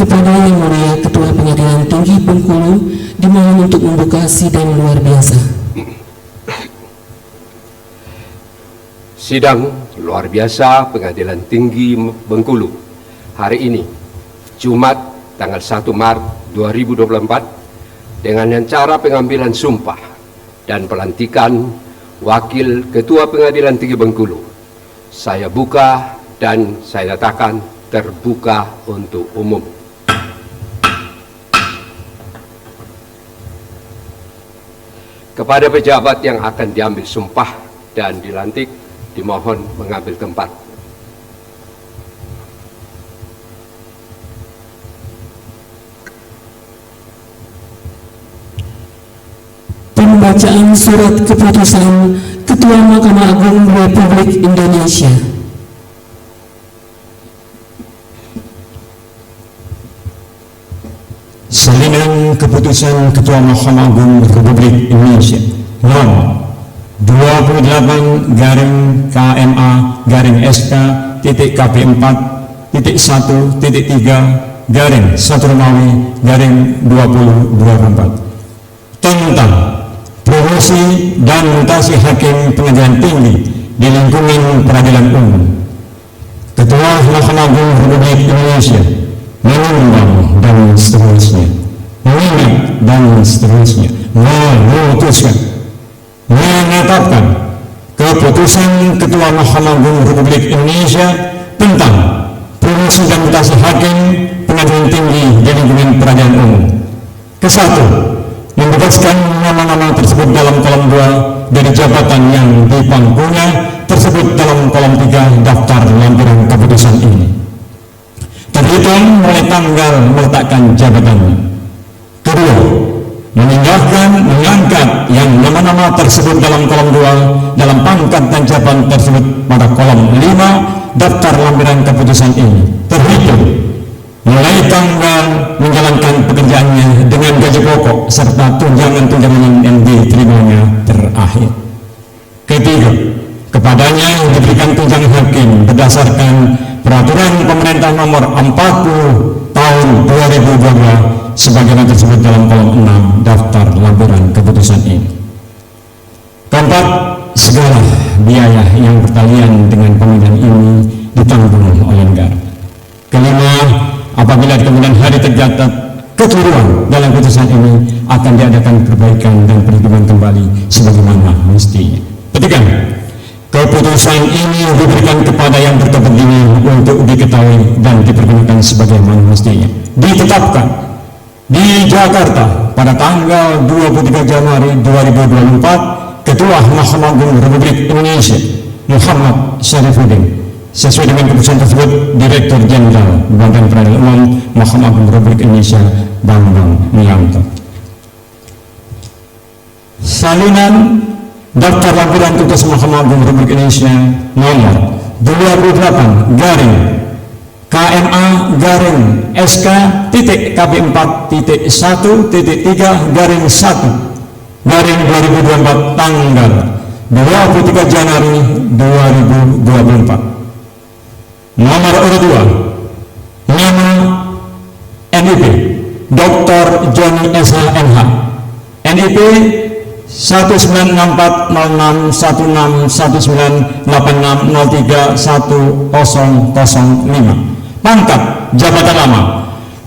Kepada Yang Mulia Ketua Pengadilan Tinggi Bengkulu dimohon untuk membuka sidang luar biasa. Sidang luar biasa Pengadilan Tinggi Bengkulu hari ini, Jumat tanggal 1 Maret 2024, dengan cara pengambilan sumpah dan pelantikan Wakil Ketua Pengadilan Tinggi Bengkulu. Saya buka dan saya nyatakan terbuka untuk umum. Kepada pejabat yang akan diambil sumpah dan dilantik, dimohon mengambil tempat. Pembacaan surat keputusan Ketua Mahkamah Agung Republik Indonesia. Salinan keputusan Ketua Mahkamah Agung Republik Indonesia nomor 28-KMA-1.1.3/1 tentang promosi dan mutasi hakim pengadilan tinggi di lingkungan peradilan umum. Ketua Mahkamah Agung Republik Indonesia menimbang dan seterusnya, mengingat dan seterusnya, memutuskan, menetapkan keputusan Ketua Mahkamah Agung Republik Indonesia tentang promosi dan mutasi hakim pengadilan tinggi di lingkungan peradilan umum. Kesatu, membebaskan nama-nama tersebut dalam kolom 2 dari jabatan yang dipangkunya tersebut dalam kolom 3 daftar lampiran keputusan ini, terhitung mulai tanggal meletakkan jabatannya. Kedua, mengangkat yang nama-nama tersebut dalam kolom 2 dalam pangkat dan jabatan tersebut pada kolom 5 daftar lampiran keputusan ini, terhitung mulai tanggal menjalankan pekerjaannya dengan gaji pokok serta tunjangan-tunjangan yang diterimanya terakhir. Ketiga, kepadanya diberikan tunjangan hakim berdasarkan Peraturan Pemerintah Nomor 40 Tahun 2022 sebagaimana tersebut dalam kolom 6 daftar lampiran keputusan ini. Keempat, segala biaya yang bertalian dengan pemilihan ini ditanggung oleh negara. Kelima, apabila di kemudian hari tercatat kekeliruan dalam keputusan ini, akan diadakan perbaikan dan perhitungan kembali sebagaimana mestinya. Petikan, keputusan ini diberikan kepada yang berkepentingan untuk diketahui dan dipergunakan sebagaimana mestinya. Ditetapkan di Jakarta pada tanggal 23 Januari 2024, Ketua Mahkamah Agung Republik Indonesia Muhammad Syarifuddin. Sesuai dengan keputusan tersebut, Direktur Jenderal Badan Peradilan Umum Mahkamah Agung Republik Indonesia Bambang Wiyanto. Salinan daftar lampiran keputusan Mahkamah Agung Republik Indonesia nomor 28-KMA-SP.1.3/1 tanggal 23 Januari 2024. Nomor urut 2, nama NIP Dr. Joni SH.MH, NIP 196461986031005. Pangkat jabatan lama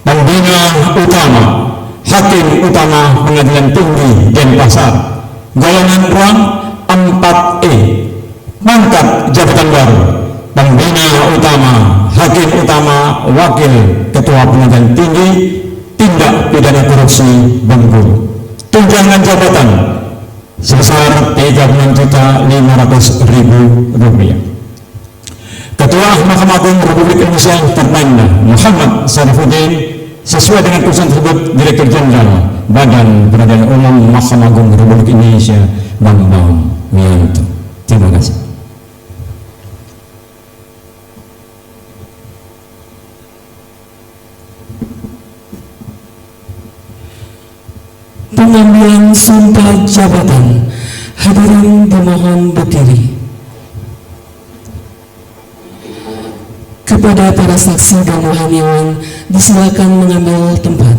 Pembina Utama Hakim Utama Pengadilan Tinggi Denpasar, golongan ruang 4E. Pangkat jabatan baru Pembina Utama Hakim Utama Wakil Ketua Pengadilan Tinggi Tindak Pidana Korupsi Bengkulu. Tunjangan jabatan sebesar Rp36.500.000. Ketua Mahkamah Agung Republik Indonesia tertanda Muhammad Syarifuddin. Sesuai dengan keputusan tersebut, Direktur Jenderal Badan Peradilan Umum Mahkamah Agung Republik Indonesia Bambang Wiyanto. Terima kasih. Pengambilan sumpah jabatan. Hadirin dimohon berdiri. Kepada para saksi dan rohaniawan, disilakan mengambil tempat.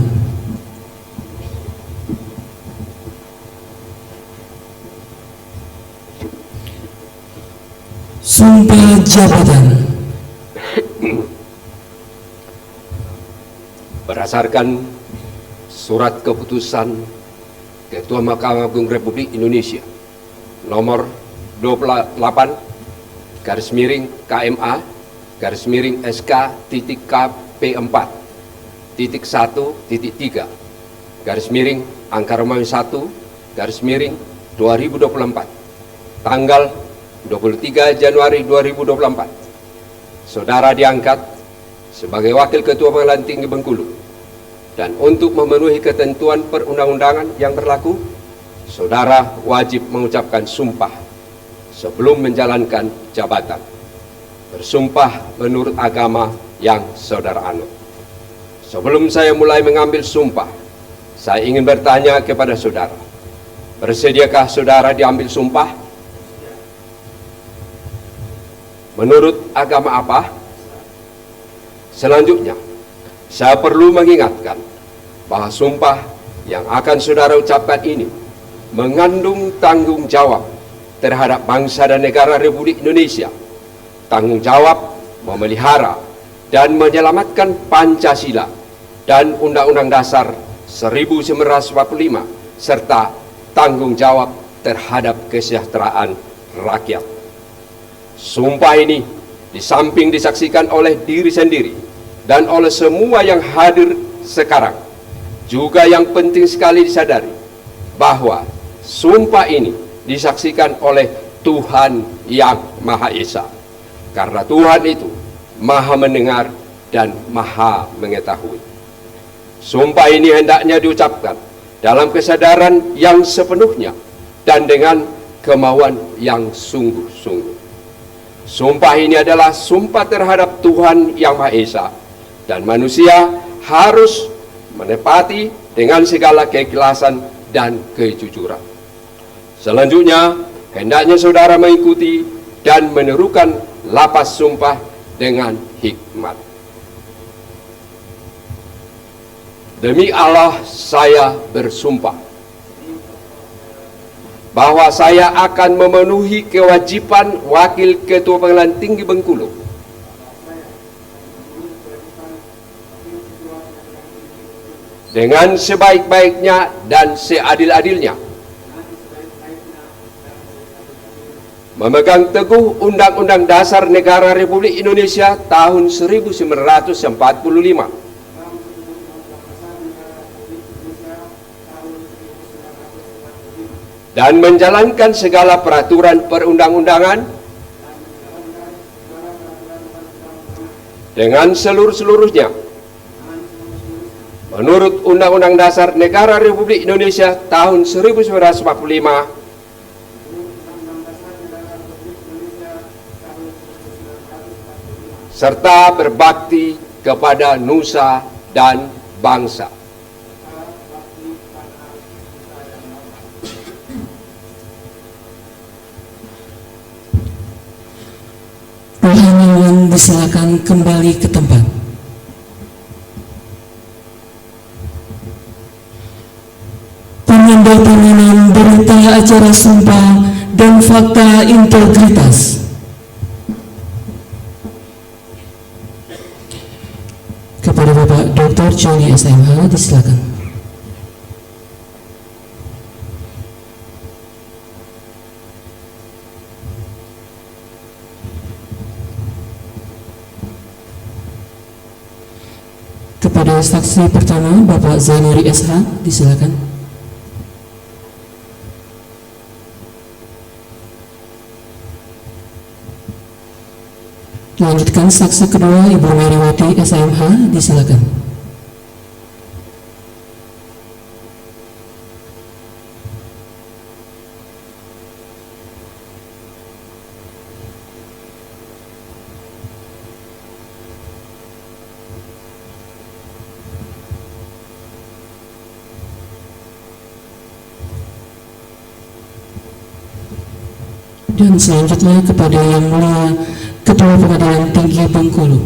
Sumpah jabatan. Berdasarkan surat keputusan Ketua Mahkamah Agung Republik Indonesia nomor 28 garis miring KMA garis miring SK titik KP4 titik 1 titik 3 garis miring angka Romawi 1 garis miring 2024 tanggal 23 Januari 2024 saudara diangkat sebagai Wakil Ketua Pengadilan Tinggi Bengkulu, dan untuk memenuhi ketentuan perundang-undangan yang berlaku, saudara wajib mengucapkan sumpah sebelum menjalankan jabatan. Bersumpah menurut agama yang saudara anut. Sebelum saya mulai mengambil sumpah, saya ingin bertanya kepada saudara, bersediakah saudara diambil sumpah? Menurut agama apa? Selanjutnya, saya perlu mengingatkan bahwa sumpah yang akan saudara ucapkan ini mengandung tanggung jawab terhadap bangsa dan negara Republik Indonesia, tanggung jawab memelihara dan menyelamatkan Pancasila dan Undang-Undang Dasar 1945, serta tanggung jawab terhadap kesejahteraan rakyat. Sumpah ini di samping disaksikan oleh diri sendiri dan oleh semua yang hadir sekarang, juga yang penting sekali disadari bahwa sumpah ini disaksikan oleh Tuhan yang Maha Esa, karena Tuhan itu Maha mendengar dan Maha mengetahui. Sumpah ini hendaknya diucapkan dalam kesadaran yang sepenuhnya dan dengan kemauan yang sungguh-sungguh. Sumpah ini adalah sumpah terhadap Tuhan yang Maha Esa, dan manusia harus menepati dengan segala keikhlasan dan kejujuran. Selanjutnya, hendaknya saudara mengikuti dan menirukan lapas sumpah dengan hikmat. Demi Allah saya bersumpah bahwa saya akan memenuhi kewajiban Wakil Ketua Pengadilan Tinggi Bengkulu dengan sebaik-baiknya dan seadil-adilnya, memegang teguh Undang-Undang Dasar Negara Republik Indonesia tahun 1945, dan menjalankan segala peraturan perundang-undangan dengan seluruh-seluruhnya menurut Undang-Undang Dasar Negara Republik Indonesia tahun 1945, serta berbakti kepada nusa dan bangsa. Rohaniawan disilakan kembali ke tempat. Penandatanganan berita acara sumpah dan fakta integritas. Kepada Bapak Dr. Johnny SMH disilakan. Kepada saksi pertama Bapak Zainuri SH disilakan. Lanjutkan saksi kedua Ibu Meriwati SMH disilakan. Dan selanjutnya kepada Yang Mulia Ketua Pengadilan Tinggi Bengkulu.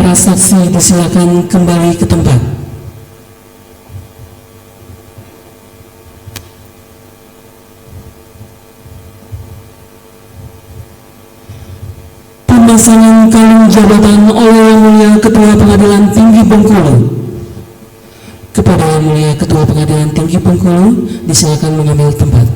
Para saksi disilakan kembali ke tempat. Pemasangan kalung jabatan oleh Yang Mulia Ketua Pengadilan Tinggi Bengkulu. Kepada Yang Mulia Ketua Pengadilan Tinggi Bengkulu, disilakan mengambil tempat.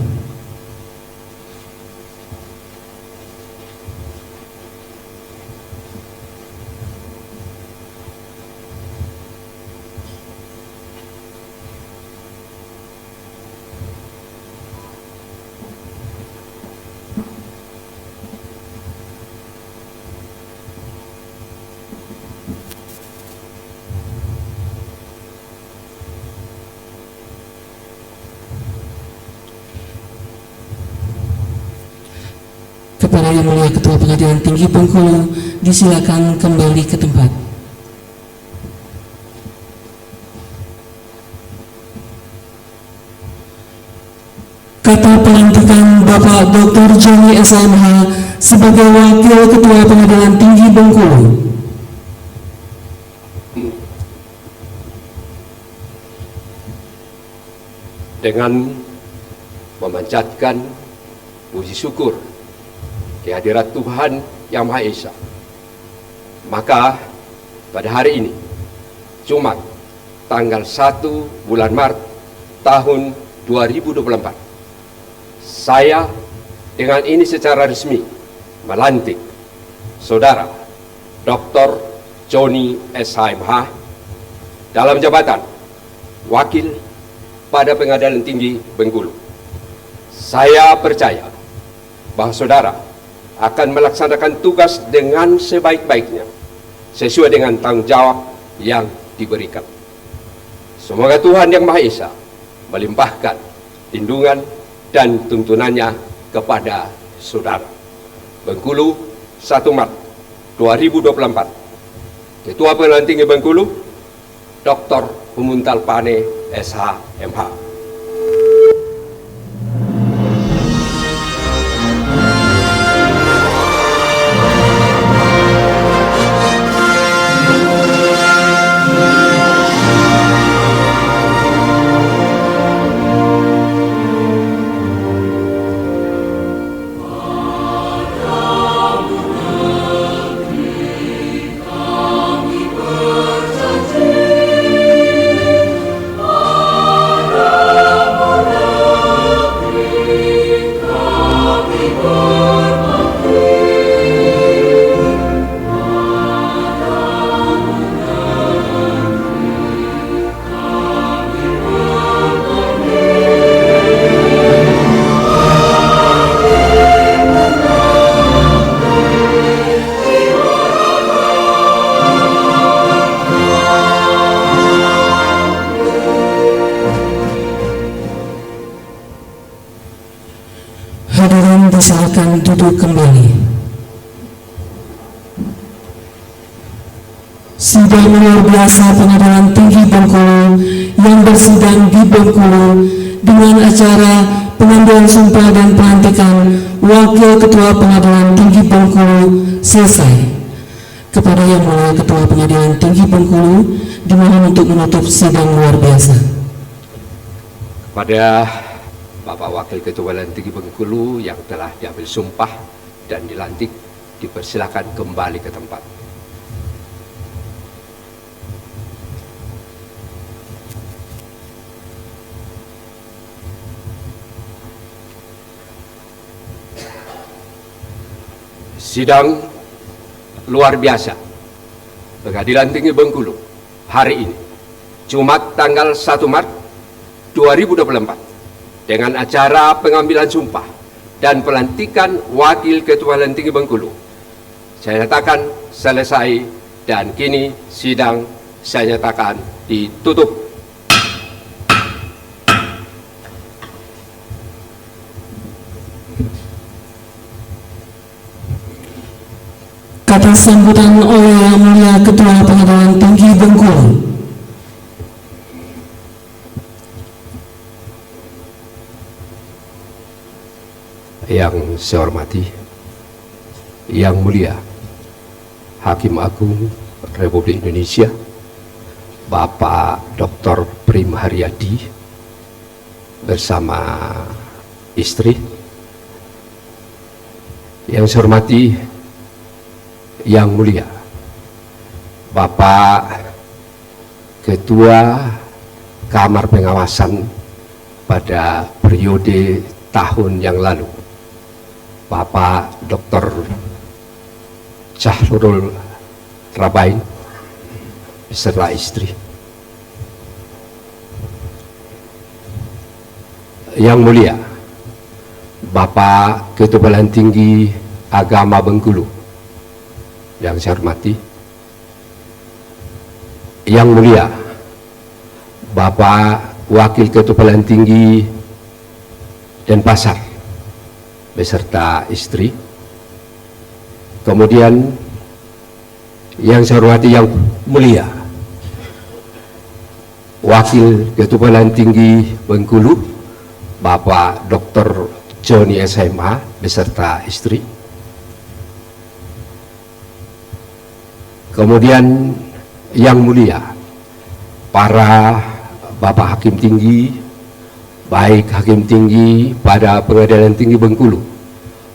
Kepada Yang Mulia Ketua Pengadilan Tinggi Bengkulu, disilakan kembali ke tempat. Kata pelantikan Bapak Dr. Johnny SMH sebagai Wakil Ketua Pengadilan Tinggi Bengkulu. Dengan memanjatkan puji syukur kehadirat Tuhan Yang Maha Esa, maka pada hari ini, Jumat, tanggal 1 bulan Maret tahun 2024, saya dengan ini secara resmi melantik Saudara Dr. Johnny SMH dalam jabatan Wakil pada Pengadilan Tinggi Bengkulu. Saya percaya bahwa saudara akan melaksanakan tugas dengan sebaik-baiknya sesuai dengan tanggung jawab yang diberikan. Semoga Tuhan Yang Maha Esa melimpahkan lindungan dan tuntunannya kepada saudara. Bengkulu, 1 Maret 2024. Ketua Pengadilan Tinggi Bengkulu, Dr. Humuntal Pane SH MH. Hadirin disilakan duduk kembali. Sidang luar biasa Pengadilan Tinggi Bengkulu yang bersidang di Bengkulu dengan acara pengambilan sumpah dan pelantikan Wakil Ketua Pengadilan Tinggi Bengkulu selesai. Kepada Yang Mulia Ketua Pengadilan Tinggi Bengkulu, dimohon untuk menutup sidang luar biasa. Pada Bapak Wakil Ketua Pengadilan Tinggi Bengkulu yang telah diambil sumpah dan dilantik, dipersilakan kembali ke tempat. Sidang luar biasa Pengadilan Tinggi Bengkulu hari ini, Jumat tanggal 1 Maret 2024, dengan acara pengambilan sumpah dan pelantikan Wakil Ketua Pengadilan Tinggi Bengkulu, saya nyatakan selesai dan kini sidang saya nyatakan ditutup. Kata sambutan oleh Yang Mulia Ketua Pengadilan Tinggi Bengkulu. Yang saya hormati, Yang Mulia Hakim Agung Republik Indonesia, Bapak Dr. Prim Haryadi bersama istri. Yang saya hormati Yang Mulia Bapak Ketua Kamar Pengawasan pada periode tahun yang lalu, Bapak Dr. Syahrul Rabain beserta istri. Yang Mulia Bapak Ketua Badan Tinggi Agama Bengkulu yang saya hormati, Yang Mulia Bapak Wakil Ketua Badan Tinggi Denpasar beserta istri. Kemudian yang saya hormati Yang Mulia Wakil Ketua Badan Tinggi Bengkulu, Bapak Dr. Joni SMA beserta istri. Kemudian Yang Mulia para Bapak Hakim Tinggi, baik Hakim Tinggi pada Pengadilan Tinggi Bengkulu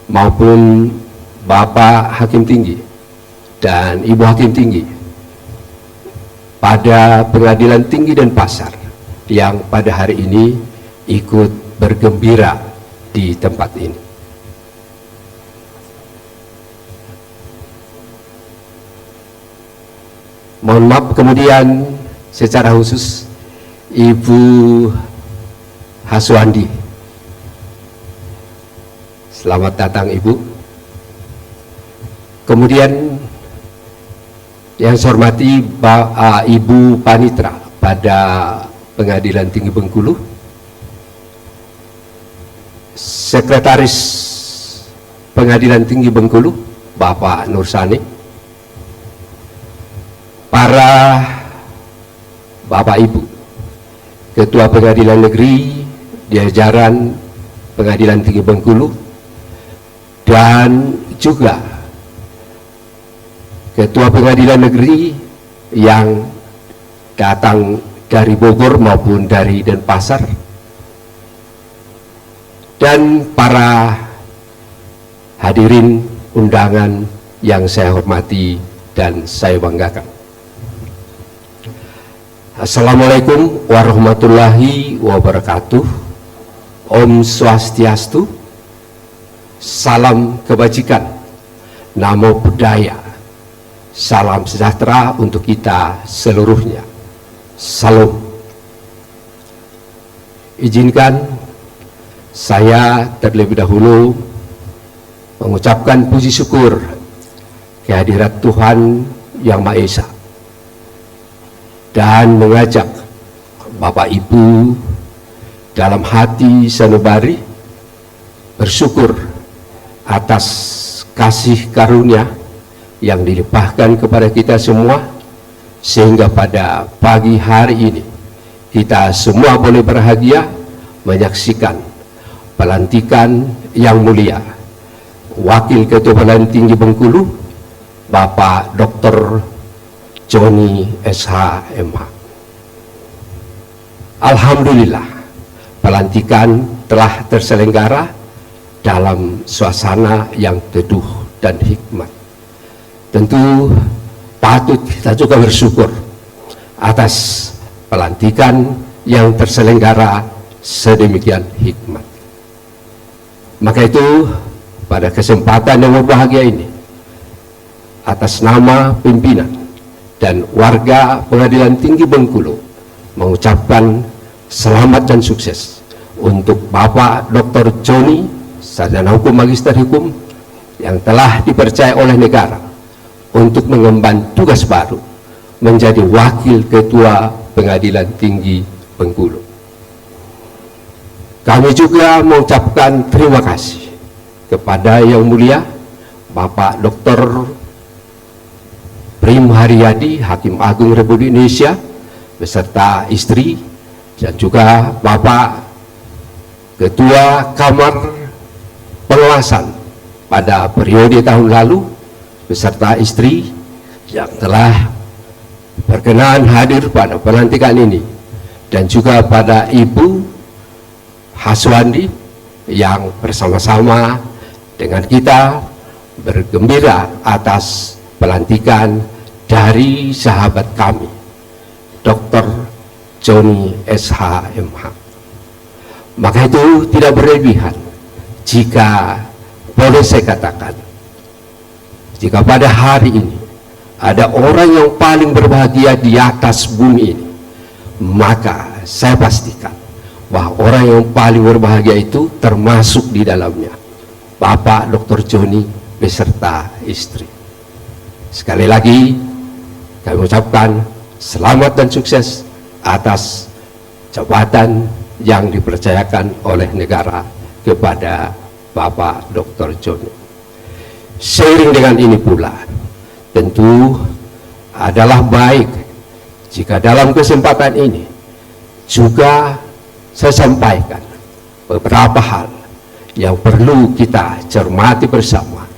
maupun Bapak Hakim Tinggi dan Ibu Hakim Tinggi pada Pengadilan Tinggi Denpasar yang pada hari ini ikut bergembira di tempat ini. Mohon maaf kemudian secara khusus Ibu Haswandi. Selamat datang Ibu. Kemudian yang saya hormati Ibu Panitra pada Pengadilan Tinggi Bengkulu, Sekretaris Pengadilan Tinggi Bengkulu Bapak Nursani, para Bapak Ibu Ketua Pengadilan Negeri di jajaran Pengadilan Tinggi Bengkulu, dan juga Ketua Pengadilan Negeri yang datang dari Bogor maupun dari Denpasar, dan para hadirin undangan yang saya hormati dan saya banggakan. Assalamualaikum warahmatullahi wabarakatuh. Om Swastiastu. Salam kebajikan, namo buddhaya, salam sejahtera untuk kita seluruhnya. Salam. Izinkan saya terlebih dahulu mengucapkan puji syukur kehadirat Tuhan Yang Maha Esa dan mengajak Bapak Ibu dalam hati sanubari bersyukur atas kasih karunia yang dilimpahkan kepada kita semua, sehingga pada pagi hari ini kita semua boleh berbahagia menyaksikan pelantikan Yang Mulia Wakil Ketua Badan Tinggi Bengkulu Bapak Dr. Joni SH.MH. Alhamdulillah, pelantikan telah terselenggara dalam suasana yang teduh dan hikmat. Tentu patut kita juga bersyukur atas pelantikan yang terselenggara sedemikian hikmat. Maka itu pada kesempatan yang berbahagia ini, atas nama pimpinan dan warga Pengadilan Tinggi Bengkulu mengucapkan selamat dan sukses untuk Bapak Dr. Joni, sarjana hukum magister hukum yang telah dipercaya oleh negara untuk mengemban tugas baru menjadi Wakil Ketua Pengadilan Tinggi Bengkulu. Kami juga mengucapkan terima kasih kepada Yang Mulia Bapak Dr. Prim Haryadi, Hakim Agung Republik Indonesia beserta istri, dan juga Bapak Ketua Kamar Pengawasan pada periode tahun lalu beserta istri, yang telah berkenan hadir pada pelantikan ini, dan juga pada Ibu Haswandi yang bersama-sama dengan kita bergembira atas pelantikan dari sahabat kami, Dr. Joni SH.MH. Maka itu tidak berlebihan jika boleh saya katakan, jika pada hari ini ada orang yang paling berbahagia di atas bumi ini, maka saya pastikan bahwa orang yang paling berbahagia itu termasuk di dalamnya Bapak Dr. Joni beserta istri. Sekali lagi kami ucapkan selamat dan sukses atas jabatan yang dipercayakan oleh negara kepada Bapak Dr. Joni. Seiring dengan ini pula, tentu adalah baik jika dalam kesempatan ini juga saya sampaikan beberapa hal yang perlu kita cermati bersama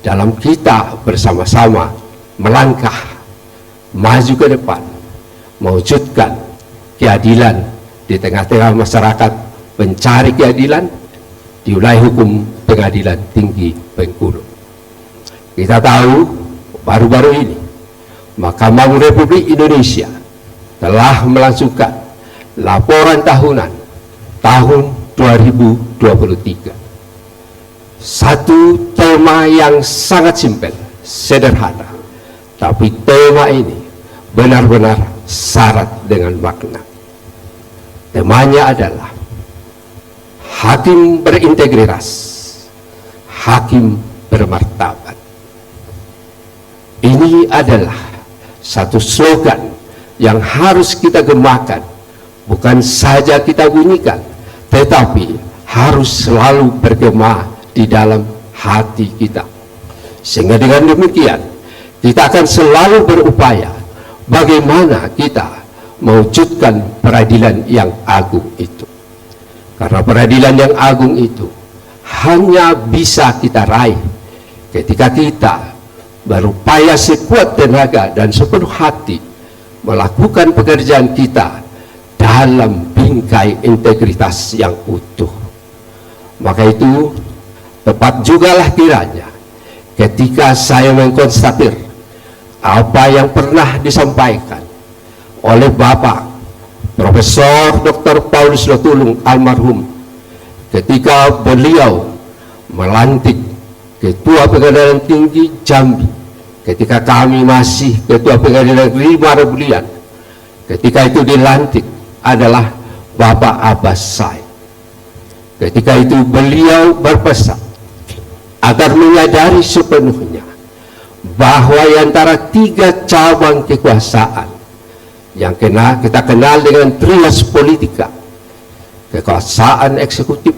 dalam kita bersama-sama melangkah maju ke depan, mewujudkan keadilan di tengah-tengah masyarakat mencari keadilan di wilayah hukum Pengadilan Tinggi Bengkulu. Kita tahu baru-baru ini Mahkamah Agung Republik Indonesia telah melangsungkan laporan tahunan tahun 2023. Satu tema yang sangat simpel, sederhana, tapi tema ini benar-benar syarat dengan makna. Temanya adalah hakim berintegritas, hakim bermartabat. Ini adalah satu slogan yang harus kita gemakan, bukan saja kita bunyikan, tetapi harus selalu bergema di dalam hati kita. Sehingga dengan demikian kita akan selalu berupaya bagaimana kita mewujudkan peradilan yang agung itu. Karena peradilan yang agung itu hanya bisa kita raih ketika kita berupaya sekuat tenaga dan sepenuh hati melakukan pekerjaan kita dalam bingkai integritas yang utuh. Maka itu tepat jugalah kiranya ketika saya mengkonstatir apa yang pernah disampaikan oleh Bapak Profesor Dr. Paulus Lotulung almarhum ketika beliau melantik Ketua Pengadilan Tinggi Jambi, ketika kami masih Ketua Pengadilan Negeri Marabulian. Ketika itu dilantik adalah Bapak Abbas Said. Ketika itu beliau berpesan agar menyadari sepenuhnya bahwa di antara tiga cabang kekuasaan yang kita kenal dengan trias politika, kekuasaan eksekutif,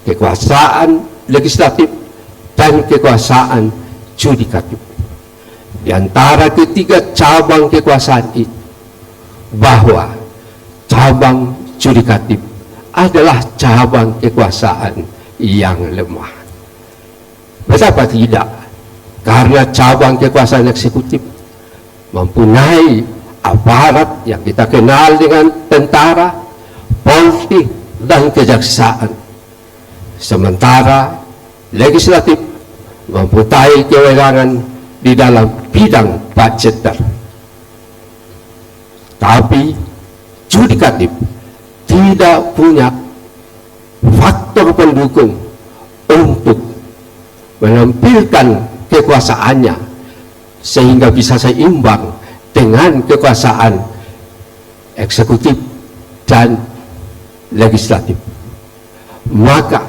kekuasaan legislatif, dan kekuasaan judikatif. Di antara ketiga cabang kekuasaan itu, bahwa cabang judikatif adalah cabang kekuasaan yang lemah. Betapa tidak? Karena cabang kekuasaan eksekutif mempunyai aparat yang kita kenal dengan tentara, polri, dan kejaksaan. Sementara legislatif mempunyai kewenangan di dalam bidang budgeter. Tapi judikatif tidak punya faktor pendukung untuk menampilkan kekuasaannya sehingga bisa seimbang dengan kekuasaan eksekutif dan legislatif. Maka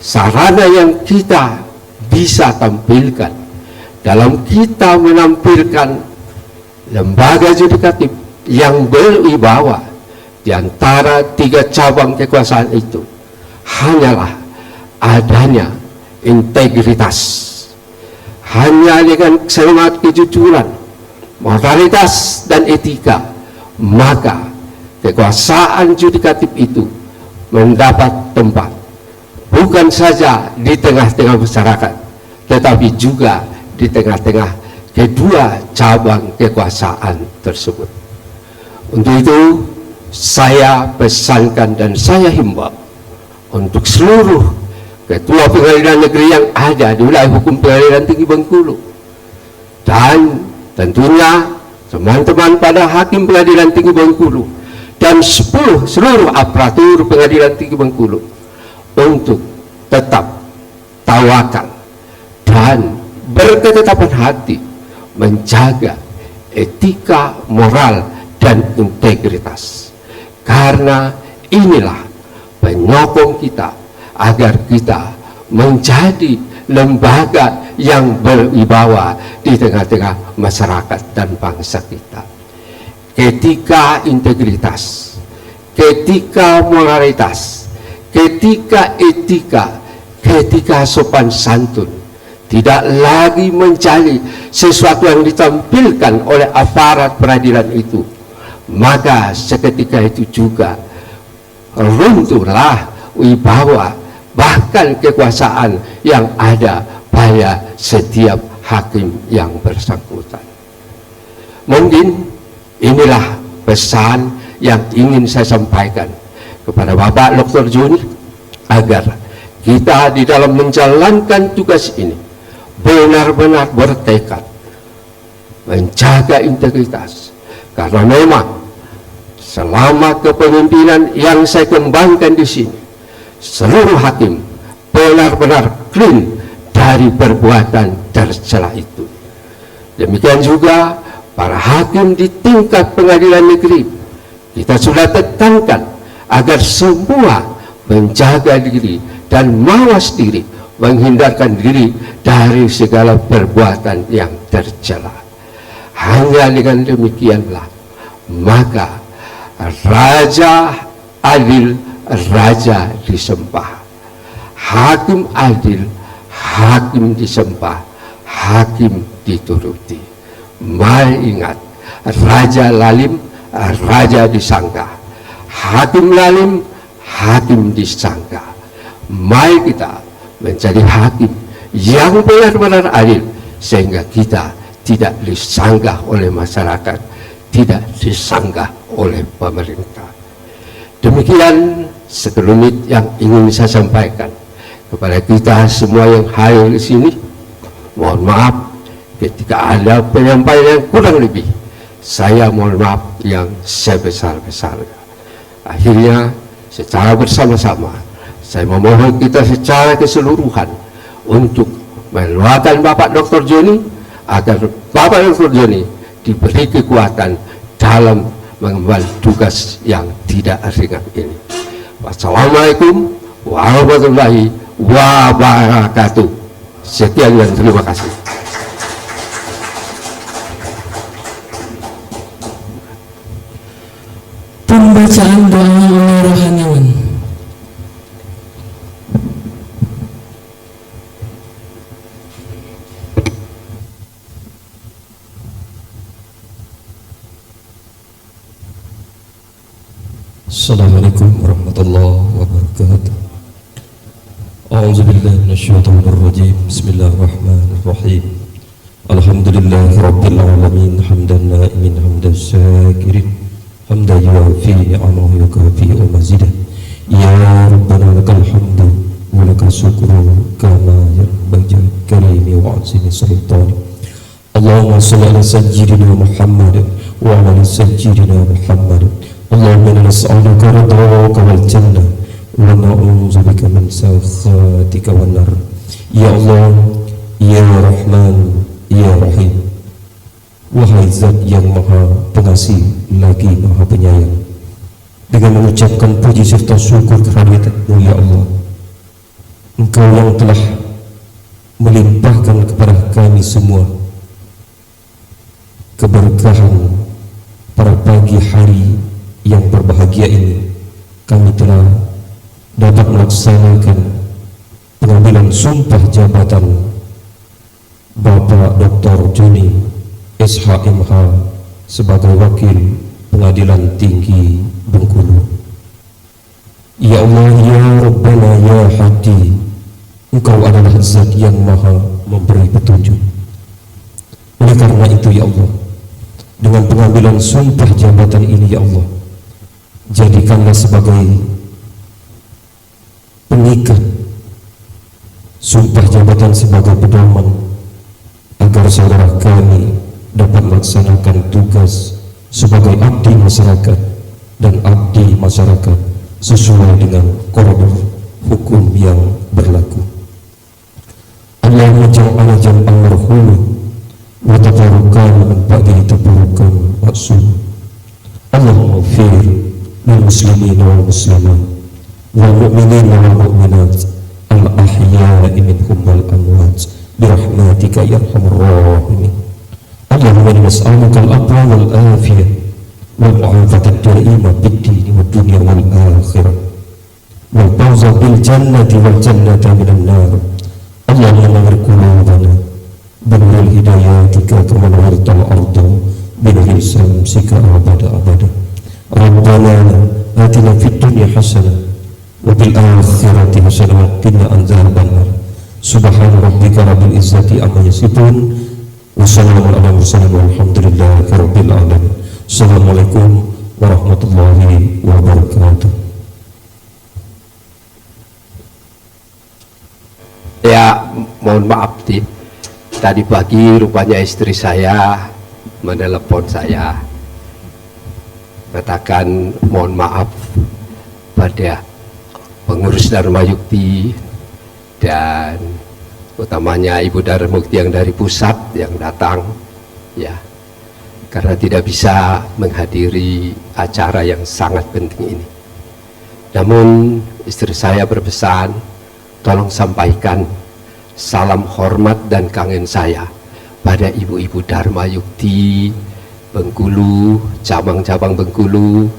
sarana yang kita bisa tampilkan dalam kita menampilkan lembaga judikatif yang berwibawa di antara tiga cabang kekuasaan itu hanyalah adanya integritas, hanya dengan semangat kejujuran, moralitas, dan etika, maka kekuasaan judikatif itu mendapat tempat bukan saja di tengah-tengah masyarakat, tetapi juga di tengah-tengah kedua cabang kekuasaan tersebut. Untuk itu saya pesankan dan saya himbau untuk seluruh ketua pengadilan negeri yang ada di wilayah hukum Pengadilan Tinggi Bengkulu, dan tentunya teman-teman pada hakim Pengadilan Tinggi Bengkulu dan seluruh aparatur Pengadilan Tinggi Bengkulu untuk tetap tawakal dan berketetapan hati menjaga etika, moral, dan integritas, karena inilah penyokong kita agar kita menjadi lembaga yang berwibawa di tengah-tengah masyarakat dan bangsa kita. Ketika integritas, ketika moralitas, ketika etika, ketika sopan santun tidak lagi menjadi sesuatu yang ditampilkan oleh aparat peradilan itu, maka seketika itu juga runtuhlah wibawa bahkan kekuasaan yang ada pada setiap hakim yang bersangkutan. Mungkin inilah pesan yang ingin saya sampaikan kepada Bapak Dr. Joni, agar kita di dalam menjalankan tugas ini benar-benar bertekad menjaga integritas, karena memang selama kepemimpinan yang saya kembangkan di sini, seluruh hakim benar-benar clean dari perbuatan tercela itu. Demikian juga para hakim di tingkat pengadilan negeri, kita sudah tekankan agar semua menjaga diri dan mawas diri, menghindarkan diri dari segala perbuatan yang tercela. Hanya dengan demikianlah maka raja adil, raja disembah. Hakim adil, hakim disembah, hakim dituruti. Mari ingat, raja lalim, raja disangka. Hakim lalim, hakim disangka. Mari kita menjadi hakim yang benar-benar adil, sehingga kita tidak disanggah oleh masyarakat, tidak disanggah oleh pemerintah. Demikian sekelumit yang ingin saya sampaikan kepada kita semua yang hadir di sini. Mohon maaf ketika ada penyampaian yang kurang lebih, saya mohon maaf yang sebesar-besarnya. Akhirnya secara bersama-sama saya memohon kita secara keseluruhan untuk mendoakan Bapak Dr. Joni, agar Bapak Dr. Joni diberi kekuatan dalam mengemban tugas yang tidak ringan ini. Wassalamualaikum warahmatullahi wabarakatuh. Sekian dan terima kasih. Pembacaan doa oleh rohaniawan. Assalamualaikum warahmatullahi wabarakatuh. A'udzubillahi minasyaitonir rajim. Bismillahirrahmanirrahim. Alhamdulillahi rabbil alamin, hamdan na'imin hamdan syakirin, hamdan yuwafi ni'amahu yukafi mazidah. Ya Rabbana lakal hamdu wa lakal syukru kama yanbaghi karimi wa azimi sultani. Allahumma shalli ala sayyidina Muhammad wa ala sayyidina Muhammad. Allahumma inna nas'aluka ridhaka wal jannah wa na'udzubika min sakhatika wan nar. Ya Allah, ya Rahman, ya Rahim. Wahai Zat yang Maha Pengasih lagi Maha Penyayang, dengan mengucapkan puji serta syukur kehadirat-Mu ya Allah, Engkau yang telah melimpahkan kepada kami semua keberkahan pada pagi hari yang berbahagia ini. Kami telah dapat melaksanakan pengambilan sumpah jabatan Bapak Dr. Joni SHMH sebagai Wakil Pengadilan Tinggi Bengkulu. Ya Allah, ya Rabbana, ya Hadi, Engkau adalah Zat yang Maha memberi petunjuk. Oleh karena itu ya Allah, dengan pengambilan sumpah jabatan ini ya Allah, jadikanlah sebagai pengikat, sumpah jabatan sebagai pedoman agar saudara kami dapat melaksanakan tugas sebagai abdi masyarakat dan abdi masyarakat sesuai dengan koridor hukum yang berlaku. Allahumma ja'alna jam'an marhum wa tafarruqan min ba'dihi tafarruqan ma'sum. Allahumma ighfir lil muslimina wal muslimat wal mu'minina wal mu'minat al ahya'i minhum wal amwat birahmatika ya arhamar rahimin. Allahumma inna nas'aluka al-afwa wal afiyah wal mu'afata ad-da'imah bid-din wad dunya wal akhirah wal fawza bil jannati wal jannata minan nar. Allahumma nawwir qulubana binuril hidayatika kama nawwartal arda binuril samsika abada abada. Rabbana atina fid dunya hasanah wa bil akhirati hasanah wa qina adzaban nar. Subhana rabbika rabbil izzati amma yasifun wa salamun ala mursalin walhamdulillahi rabbil alamin. Assalamualaikum warahmatullahi wabarakatuh. Ya, mohon maaf tadi pagi rupanya istri saya menelepon saya, katakan mohon maaf pada pengurus Dharma Yukti dan utamanya Ibu Dharma Yukti yang dari pusat yang datang, ya, karena tidak bisa menghadiri acara yang sangat penting ini. Namun istri saya berpesan, tolong sampaikan salam hormat dan kangen saya pada ibu-ibu Dharma Yukti Bengkulu, cabang-cabang Bengkulu,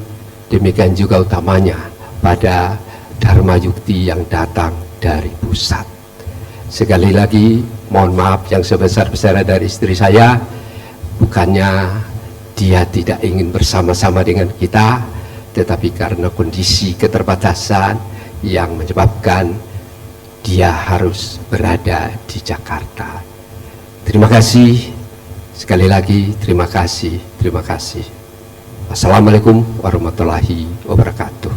demikian juga utamanya pada Dharma Yukti yang datang dari pusat. Sekali lagi mohon maaf yang sebesar-besarnya dari istri saya, bukannya dia tidak ingin bersama-sama dengan kita, tetapi karena kondisi keterbatasan yang menyebabkan dia harus berada di Jakarta. Terima kasih sekali lagi, terima kasih. Assalamualaikum warahmatullahi wabarakatuh.